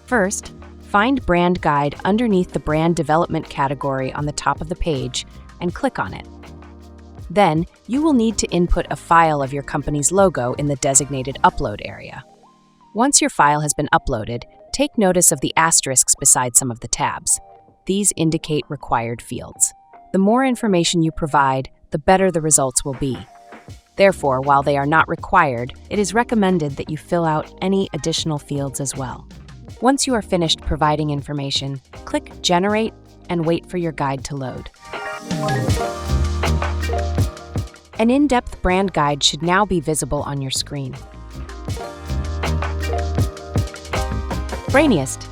First, find Brand Guide underneath the Brand Development category on the top of the page and click on it. Then, you will need to input a file of your company's logo in the designated Upload area. Once your file has been uploaded, take notice of the asterisks beside some of the tabs. These indicate required fields. The more information you provide, the better the results will be. Therefore, while they are not required, it is recommended that you fill out any additional fields as well. Once you are finished providing information, click Generate and wait for your guide to load. An in-depth brand guide should now be visible on your screen. Brainiest,